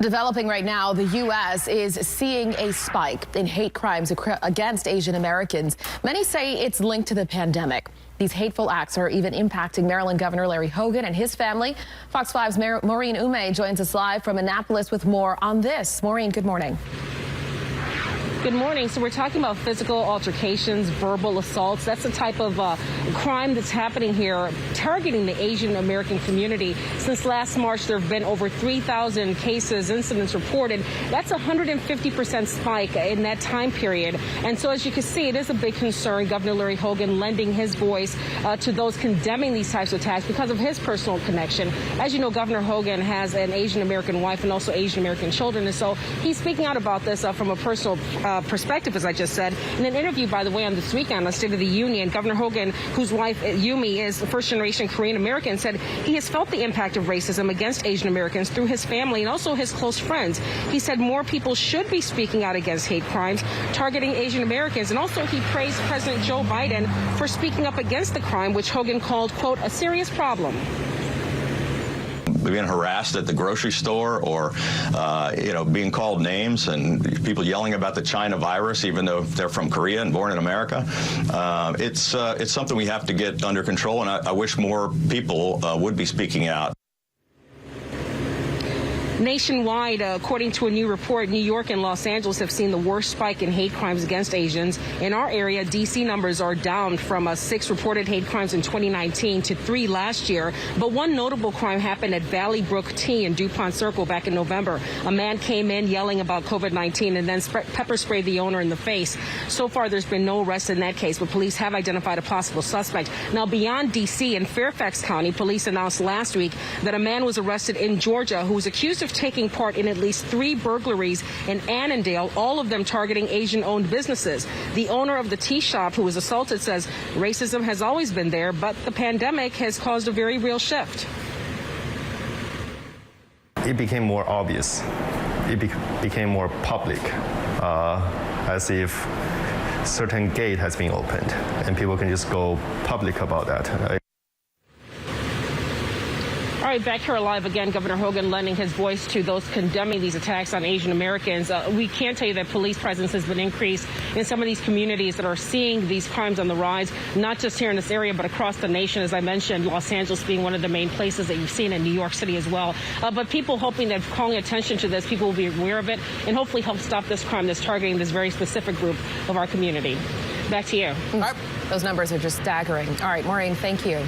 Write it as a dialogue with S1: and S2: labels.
S1: Developing right now, the U.S. is seeing a spike in hate crimes against Asian Americans. Many say it's linked to the pandemic. These hateful acts are even impacting Maryland Governor Larry Hogan and his family. Fox 5's Maureen Umeh joins us live from Annapolis with more on this. Maureen, good morning.
S2: Good morning. So we're talking about physical altercations, verbal assaults. That's the type of crime that's happening here, targeting the Asian American community. Since last March, there have been over 3,000 cases, incidents reported. That's a 150% spike in that time period. And so as you can see, it is a big concern. Governor Larry Hogan lending his voice to those condemning these types of attacks because of his personal connection. As you know, Governor Hogan has an Asian American wife and also Asian American children. And so he's speaking out about this from a personal perspective, as I just said. In an interview, by the way, on this weekend on State of the Union, Governor Hogan, whose wife Yumi is first-generation Korean American, said he has felt the impact of racism against Asian Americans through his family and also his close friends. He said more people should be speaking out against hate crimes targeting Asian Americans. And also he praised President Joe Biden for speaking up against the crime, which Hogan called, quote, a serious problem.
S3: Being harassed at the grocery store or, being called names and people yelling about the China virus, even though they're from Korea and born in America. It's something we have to get under control, and I wish more people would be speaking out.
S2: Nationwide, according to a new report, New York and Los Angeles have seen the worst spike in hate crimes against Asians. In our area, D.C. numbers are down from 6 reported hate crimes in 2019 to 3 last year. But one notable crime happened at Valley Brook Tea in DuPont Circle back in November. A man came in yelling about COVID-19 and then pepper sprayed the owner in the face. So far, there's been no arrest in that case, but police have identified a possible suspect. Now, beyond D.C. in Fairfax County, police announced last week that a man was arrested in Georgia who was accused of taking part in at least 3 burglaries in Annandale, all of them targeting Asian-owned businesses. The owner of the tea shop who was assaulted says racism has always been there, but the pandemic has caused a very real shift.
S4: It became more obvious. It became more public, as if certain gate has been opened, and people can just go public about that.
S2: All right, back here live again, Governor Hogan lending his voice to those condemning these attacks on Asian Americans. We can tell you that police presence has been increased in some of these communities that are seeing these crimes on the rise, not just here in this area, but across the nation. As I mentioned, Los Angeles being one of the main places that you've seen, in New York City as well. But people hoping that calling attention to this, people will be aware of it and hopefully help stop this crime that's targeting this very specific group of our community. Back to you.
S1: Those numbers are just staggering. All right, Maureen, thank you.